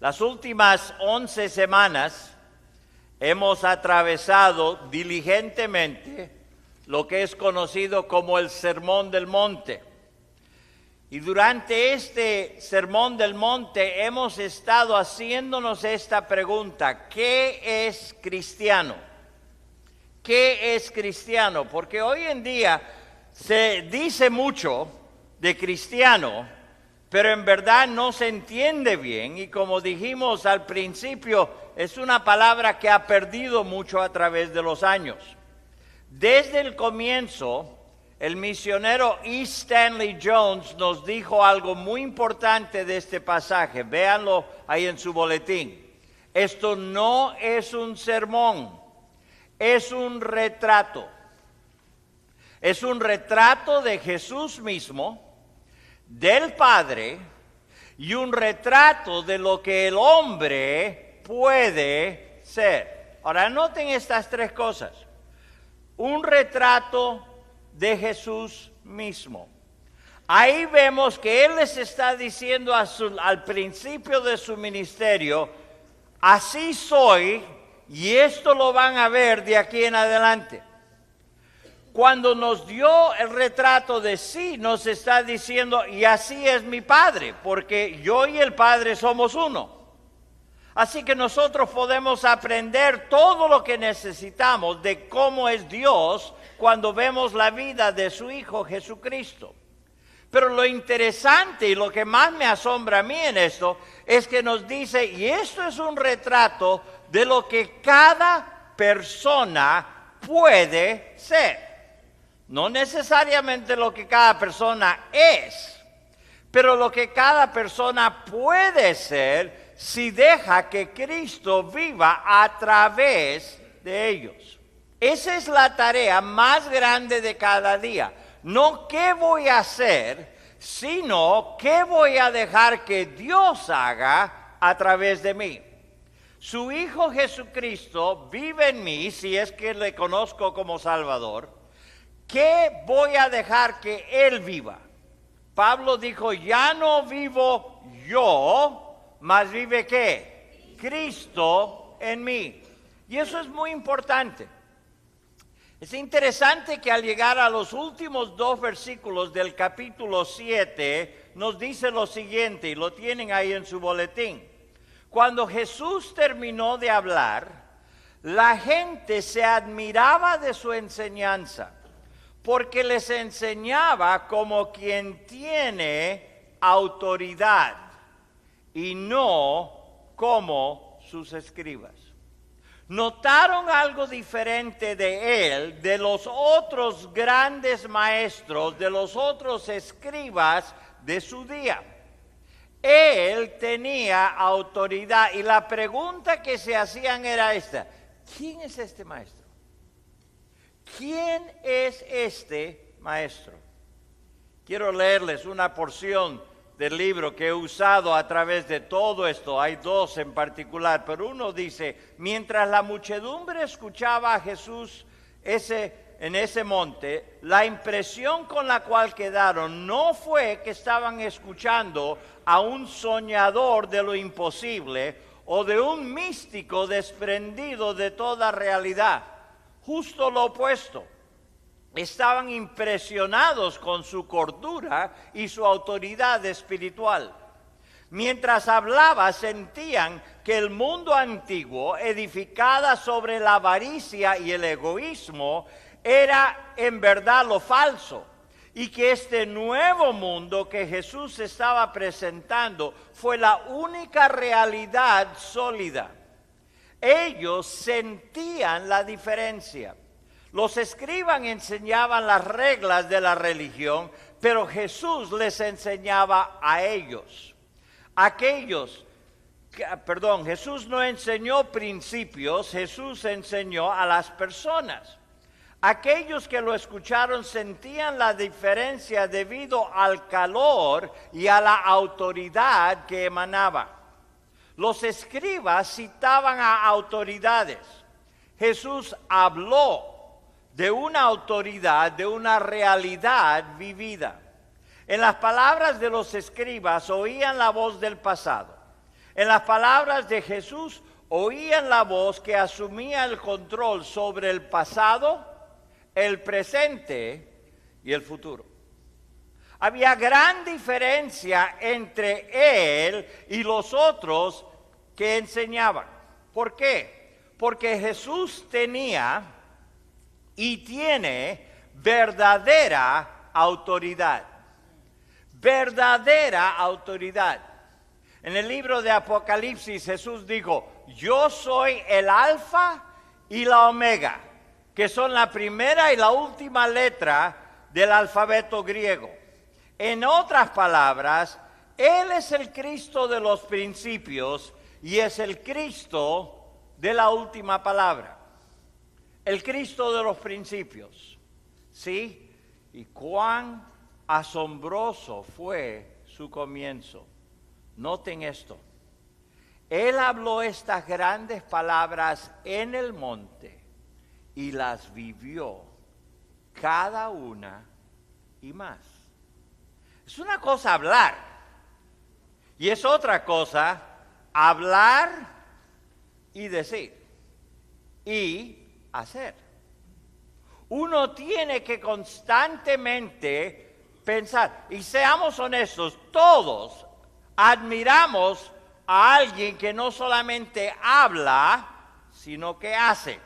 Las últimas 11 semanas hemos atravesado diligentemente lo que es conocido como el Sermón del Monte. Y durante este Sermón del Monte hemos estado haciéndonos esta pregunta: ¿qué es cristiano? ¿Qué es cristiano? Porque hoy en día se dice mucho de cristiano, pero en verdad no se entiende bien, y como dijimos al principio, es una palabra que ha perdido mucho a través de los años. Desde el comienzo, el misionero E. Stanley Jones nos dijo algo muy importante de este pasaje. Véanlo ahí en su boletín. Esto no es un sermón, es un retrato. Es un retrato de Jesús mismo, del Padre, y un retrato de lo que el hombre puede ser. Ahora, noten estas tres cosas. Un retrato de Jesús mismo. Ahí vemos que Él les está diciendo al principio de su ministerio: así soy, y esto lo van a ver de aquí en adelante. Cuando nos dio el retrato de sí, nos está diciendo: y así es mi Padre, porque yo y el Padre somos uno. Así que nosotros podemos aprender todo lo que necesitamos de cómo es Dios cuando vemos la vida de su Hijo Jesucristo. Pero lo interesante y lo que más me asombra a mí en esto es que nos dice: y esto es un retrato de lo que cada persona puede ser. No necesariamente lo que cada persona es, pero lo que cada persona puede ser si deja que Cristo viva a través de ellos. Esa es la tarea más grande de cada día. No qué voy a hacer, sino qué voy a dejar que Dios haga a través de mí. Su Hijo Jesucristo vive en mí, si es que le conozco como Salvador. ¿Qué voy a dejar que Él viva? Pablo dijo: ya no vivo yo, mas vive ¿qué? Cristo en mí. Y eso es muy importante. Es interesante que al llegar a los últimos 2 versículos del capítulo 7, nos dice lo siguiente, y lo tienen ahí en su boletín. Cuando Jesús terminó de hablar, la gente se admiraba de su enseñanza, porque les enseñaba como quien tiene autoridad y no como sus escribas. Notaron algo diferente de él, de los otros grandes maestros, de los otros escribas de su día. Él tenía autoridad, y la pregunta que se hacían era esta: ¿quién es este maestro? ¿Quién es este maestro? Quiero leerles una porción del libro que he usado a través de todo esto. Hay 2 en particular, pero uno dice: mientras la muchedumbre escuchaba a Jesús en ese monte, la impresión con la cual quedaron no fue que estaban escuchando a un soñador de lo imposible o de un místico desprendido de toda realidad. Justo lo opuesto. Estaban impresionados con su cordura y su autoridad espiritual. Mientras hablaba, sentían que el mundo antiguo, edificada sobre la avaricia y el egoísmo, era en verdad lo falso, y que este nuevo mundo que Jesús estaba presentando fue la única realidad sólida. Ellos sentían la diferencia. Los escribas enseñaban las reglas de la religión, pero Jesús les enseñaba a ellos. Jesús no enseñó principios, Jesús enseñó a las personas. Aquellos que lo escucharon sentían la diferencia debido al calor y a la autoridad que emanaba. Los escribas citaban a autoridades. Jesús habló de una autoridad, de una realidad vivida. En las palabras de los escribas oían la voz del pasado. En las palabras de Jesús oían la voz que asumía el control sobre el pasado, el presente y el futuro. Había gran diferencia entre él y los otros que enseñaban. ¿Por qué? Porque Jesús tenía y tiene verdadera autoridad. Verdadera autoridad. En el libro de Apocalipsis Jesús dijo, yo soy el alfa y la omega, que son la primera y la última letra del alfabeto griego. En otras palabras, Él es el Cristo de los principios y es el Cristo de la última palabra. El Cristo de los principios. ¿Sí? Y cuán asombroso fue su comienzo. Noten esto. Él habló estas grandes palabras en el monte y las vivió cada una y más. Es una cosa hablar y es otra cosa hablar y decir y hacer. Uno tiene que constantemente pensar, y seamos honestos, todos admiramos a alguien que no solamente habla, sino que hace.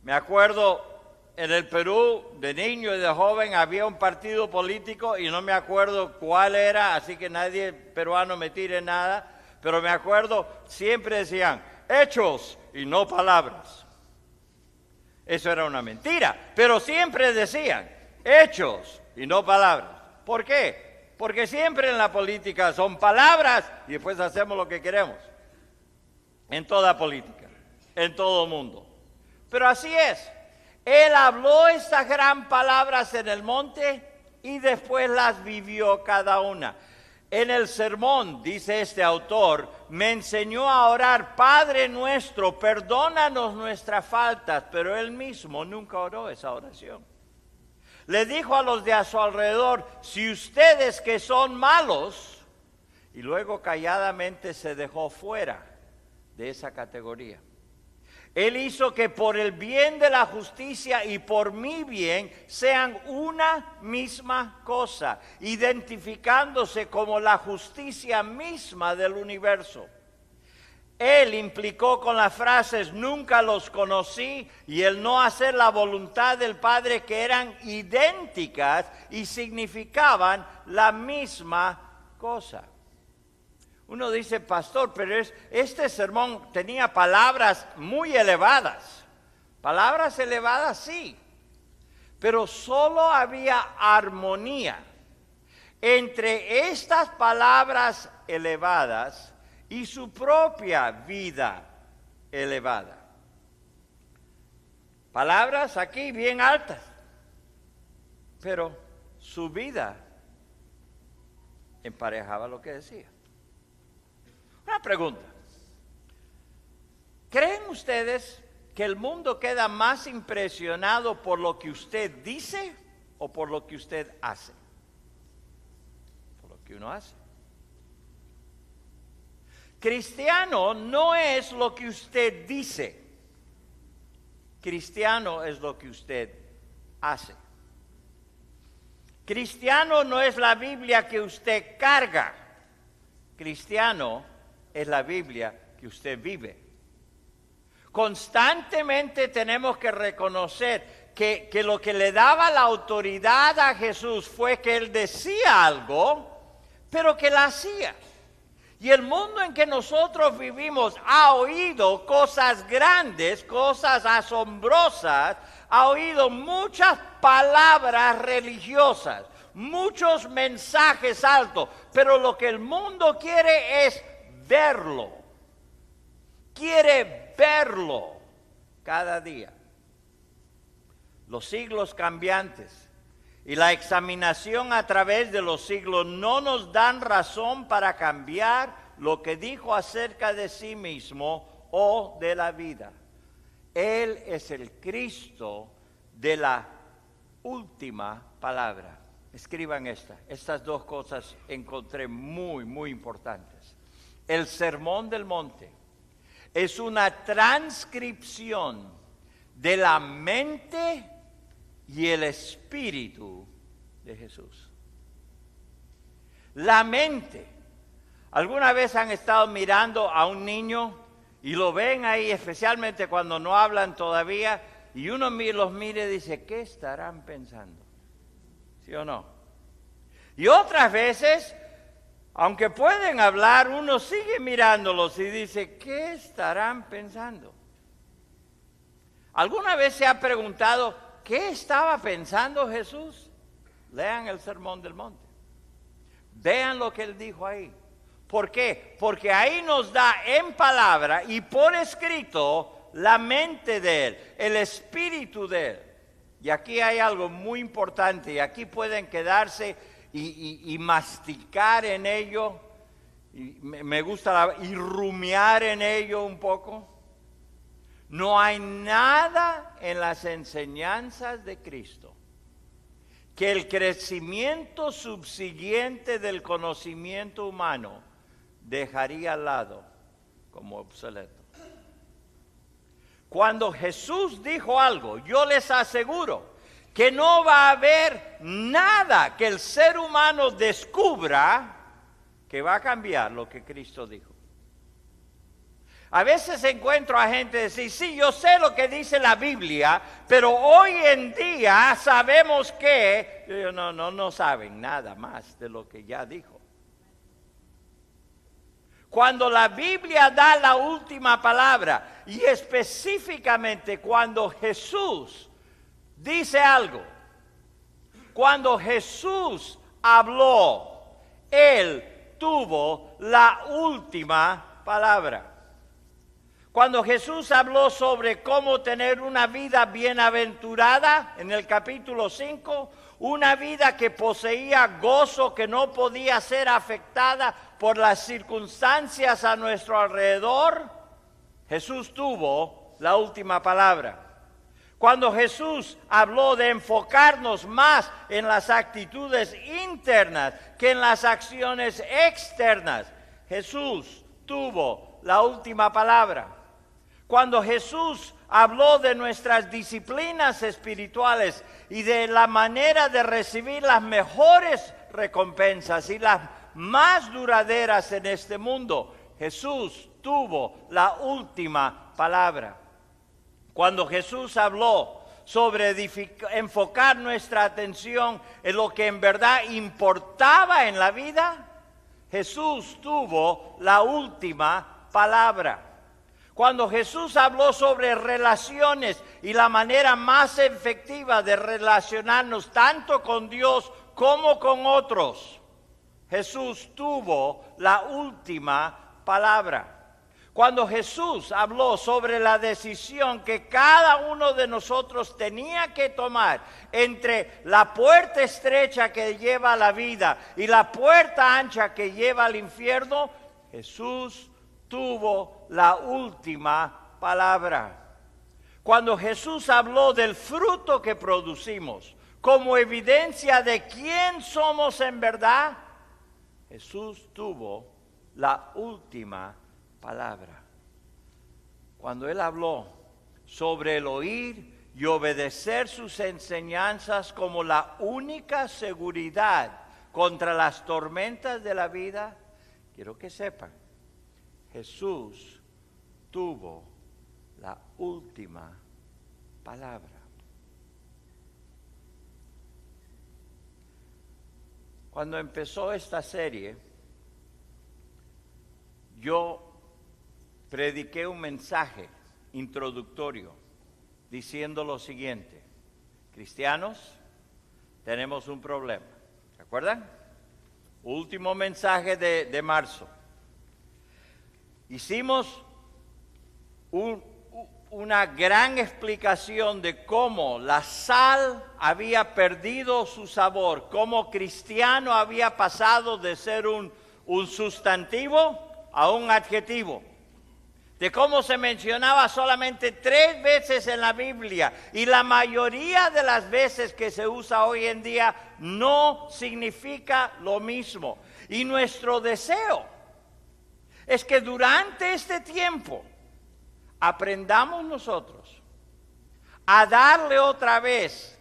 Me acuerdo en el Perú, de niño y de joven, había un partido político y no me acuerdo cuál era, así que nadie peruano me tire nada, pero me acuerdo, siempre decían, hechos y no palabras. Eso era una mentira, pero siempre decían, hechos y no palabras. ¿Por qué? Porque siempre en la política son palabras y después hacemos lo que queremos. En toda política, en todo mundo. Pero así es. Él habló estas gran palabras en el monte y después las vivió cada una. En el sermón, dice este autor, me enseñó a orar, Padre nuestro, perdónanos nuestras faltas, pero él mismo nunca oró esa oración. Le dijo a los de a su alrededor, si ustedes que son malos, y luego calladamente se dejó fuera de esa categoría. Él hizo que por el bien de la justicia y por mi bien sean una misma cosa, identificándose como la justicia misma del universo. Él implicó con las frases nunca los conocí y el no hacer la voluntad del Padre, que eran idénticas y significaban la misma cosa. Uno dice, pastor, pero este sermón tenía palabras muy elevadas. Palabras elevadas, sí. Pero solo había armonía entre estas palabras elevadas y su propia vida elevada. Palabras aquí bien altas, pero su vida emparejaba lo que decía. Una pregunta. ¿Creen ustedes que el mundo queda más impresionado por lo que usted dice o por lo que usted hace? Por lo que uno hace. Cristiano no es lo que usted dice. Cristiano es lo que usted hace. Cristiano no es la Biblia que usted carga. Cristiano es la Biblia que usted vive. Constantemente tenemos que reconocer que lo que le daba la autoridad a Jesús fue que Él decía algo, pero que la hacía. Y el mundo en que nosotros vivimos ha oído cosas grandes, cosas asombrosas, ha oído muchas palabras religiosas, muchos mensajes altos, pero lo que el mundo quiere es verlo. Quiere verlo cada día. Los siglos cambiantes y la examinación a través de los siglos no nos dan razón para cambiar lo que dijo acerca de sí mismo o de la vida. Él es el Cristo de la última palabra. Escriban estas dos cosas encontré muy, muy importantes. el Sermón del Monte es una transcripción de la mente y el espíritu de Jesús. La mente. ¿Alguna vez han estado mirando a un niño y lo ven ahí, especialmente cuando no hablan todavía, y uno los mira y dice, ¿qué estarán pensando? ¿Sí o no? Y otras veces, aunque pueden hablar, uno sigue mirándolos y dice, ¿qué estarán pensando? ¿Alguna vez se ha preguntado qué estaba pensando Jesús? Lean el Sermón del Monte. Vean lo que él dijo ahí. ¿Por qué? Porque ahí nos da en palabra y por escrito la mente de él, el espíritu de él. Y aquí hay algo muy importante, y aquí pueden quedarse y masticar en ello, y me gusta, y rumiar en ello un poco. No hay nada en las enseñanzas de Cristo que el crecimiento subsiguiente del conocimiento humano dejaría al lado como obsoleto. Cuando Jesús dijo algo, yo les aseguro que no va a haber nada que el ser humano descubra que va a cambiar lo que Cristo dijo. A veces encuentro a gente decir, sí, yo sé lo que dice la Biblia, pero hoy en día sabemos que... No saben nada más de lo que ya dijo. Cuando la Biblia da la última palabra, y específicamente cuando Jesús dice algo, cuando Jesús habló, Él tuvo la última palabra. Cuando Jesús habló sobre cómo tener una vida bienaventurada, en el capítulo 5, una vida que poseía gozo, que no podía ser afectada por las circunstancias a nuestro alrededor, Jesús tuvo la última palabra. Cuando Jesús habló de enfocarnos más en las actitudes internas que en las acciones externas, Jesús tuvo la última palabra. Cuando Jesús habló de nuestras disciplinas espirituales y de la manera de recibir las mejores recompensas y las más duraderas en este mundo, Jesús tuvo la última palabra. Cuando Jesús habló sobre enfocar nuestra atención en lo que en verdad importaba en la vida, Jesús tuvo la última palabra. Cuando Jesús habló sobre relaciones y la manera más efectiva de relacionarnos tanto con Dios como con otros, Jesús tuvo la última palabra. Cuando Jesús habló sobre la decisión que cada uno de nosotros tenía que tomar entre la puerta estrecha que lleva a la vida y la puerta ancha que lleva al infierno, Jesús tuvo la última palabra. Cuando Jesús habló del fruto que producimos como evidencia de quién somos en verdad, Jesús tuvo la última palabra. Cuando Él habló sobre el oír y obedecer sus enseñanzas como la única seguridad contra las tormentas de la vida, quiero que sepan, Jesús tuvo la última palabra. Cuando empezó esta serie, yo prediqué un mensaje introductorio diciendo lo siguiente: cristianos, tenemos un problema. ¿Se acuerdan? Último mensaje de marzo. Hicimos una gran explicación de cómo la sal había perdido su sabor, cómo cristiano había pasado de ser un sustantivo a un adjetivo, de cómo se mencionaba solamente 3 veces en la Biblia y la mayoría de las veces que se usa hoy en día no significa lo mismo. Y nuestro deseo es que durante este tiempo aprendamos nosotros a darle otra vez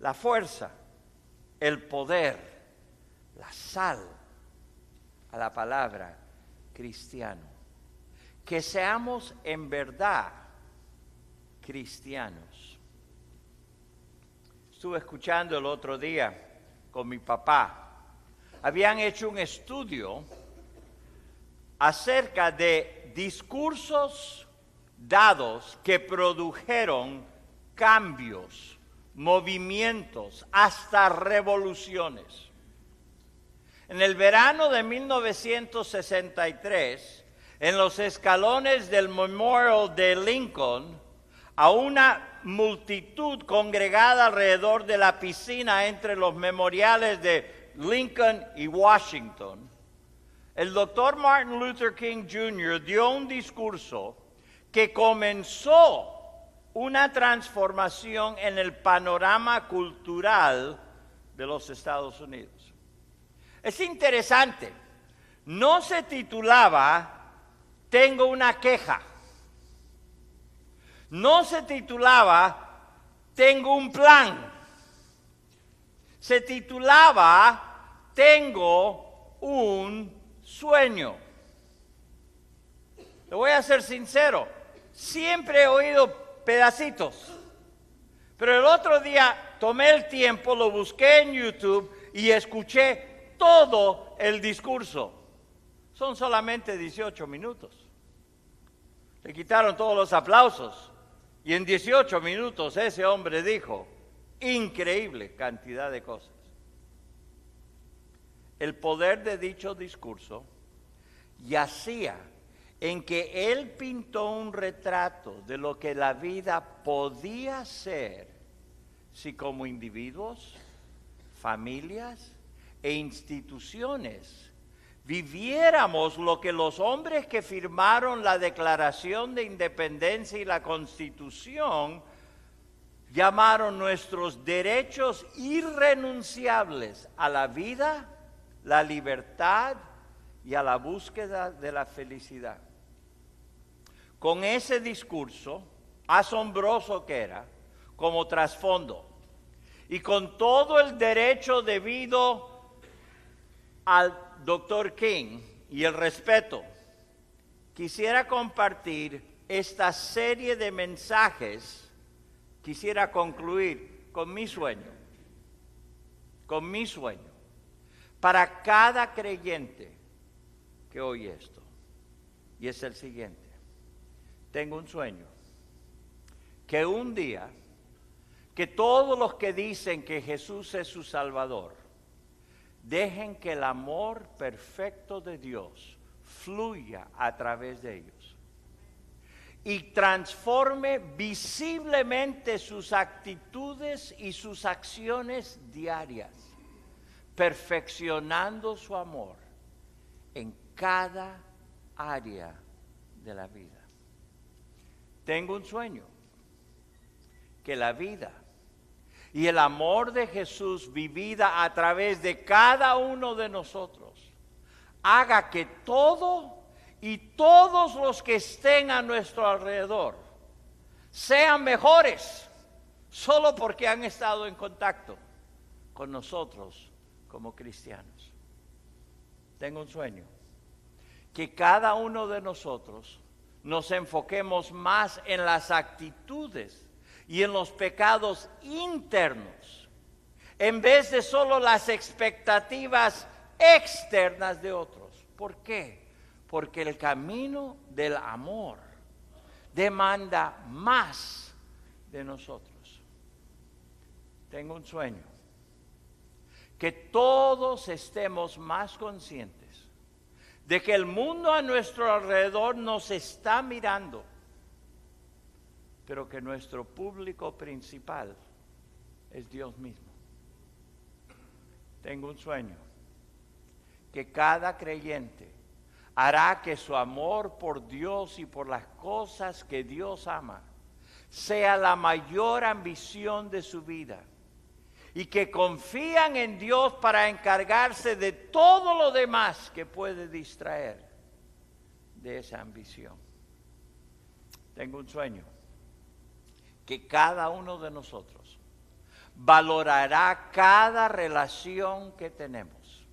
la fuerza, el poder, la sal a la palabra cristiano. Que seamos en verdad cristianos. Estuve escuchando el otro día con mi papá. Habían hecho un estudio acerca de discursos dados que produjeron cambios, movimientos, hasta revoluciones. En el verano de 1963, en los escalones del Memorial de Lincoln, a una multitud congregada alrededor de la piscina entre los memoriales de Lincoln y Washington, el doctor Martin Luther King Jr. dio un discurso que comenzó una transformación en el panorama cultural de los Estados Unidos. Es interesante, no se titulaba "Tengo una queja", no se titulaba "Tengo un plan", se titulaba "Tengo un sueño". Le voy a ser sincero, siempre he oído pedacitos, pero el otro día tomé el tiempo, lo busqué en YouTube y escuché todo el discurso. Son solamente 18 minutos. Le quitaron todos los aplausos y en 18 minutos ese hombre dijo increíble cantidad de cosas. El poder de dicho discurso yacía en que él pintó un retrato de lo que la vida podía ser si como individuos, familias e instituciones viviéramos lo que los hombres que firmaron la Declaración de Independencia y la Constitución llamaron nuestros derechos irrenunciables a la vida, la libertad y a la búsqueda de la felicidad. Con ese discurso, asombroso que era, como trasfondo, y con todo el derecho debido al Dr. King y el respeto, quisiera compartir esta serie de mensajes. Quisiera concluir con mi sueño, para cada creyente que oye esto, y es el siguiente: tengo un sueño, que un día, que todos los que dicen que Jesús es su Salvador, dejen que el amor perfecto de Dios fluya a través de ellos y transforme visiblemente sus actitudes y sus acciones diarias, perfeccionando su amor en cada área de la vida. Tengo un sueño, que la vida y el amor de Jesús vivida a través de cada uno de nosotros haga que todo y todos los que estén a nuestro alrededor sean mejores solo porque han estado en contacto con nosotros como cristianos. Tengo un sueño, que cada uno de nosotros nos enfoquemos más en las actitudes y en los pecados internos, en vez de solo las expectativas externas de otros. ¿Por qué? Porque el camino del amor demanda más de nosotros. Tengo un sueño, que todos estemos más conscientes de que el mundo a nuestro alrededor nos está mirando, pero que nuestro público principal es Dios mismo. Tengo un sueño, que cada creyente hará que su amor por Dios y por las cosas que Dios ama sea la mayor ambición de su vida, y que confían en Dios para encargarse de todo lo demás que puede distraer de esa ambición. Tengo un sueño, que cada uno de nosotros valorará cada relación que tenemos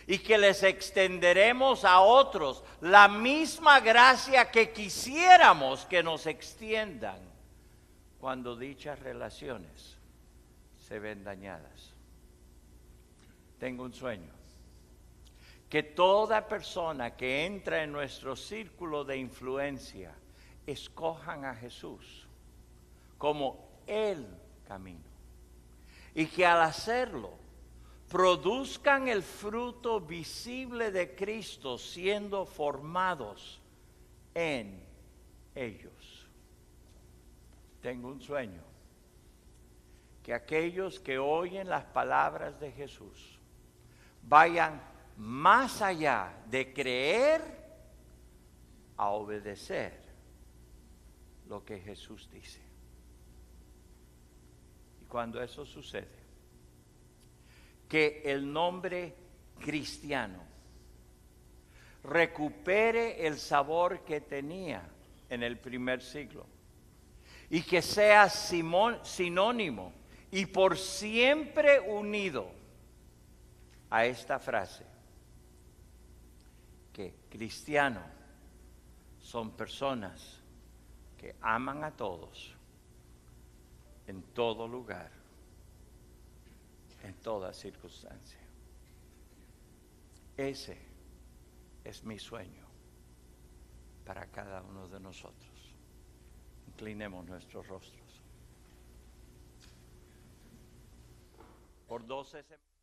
y que les extenderemos a otros la misma gracia que quisiéramos que nos extiendan cuando dichas relaciones se ven dañadas. Tengo un sueño, que toda persona que entra en nuestro círculo de influencia escojan a Jesús como el camino, y que al hacerlo produzcan el fruto visible de Cristo siendo formados en ellos. Tengo un sueño, que aquellos que oyen las palabras de Jesús vayan más allá de creer a obedecer lo que Jesús dice. Y cuando eso sucede, que el nombre cristiano recupere el sabor que tenía en el primer siglo y que sea sinónimo y por siempre unido a esta frase, que cristianos son personas que aman a todos, en todo lugar, en toda circunstancia. Ese es mi sueño para cada uno de nosotros. Inclinemos nuestros rostros. Por 12 semanas.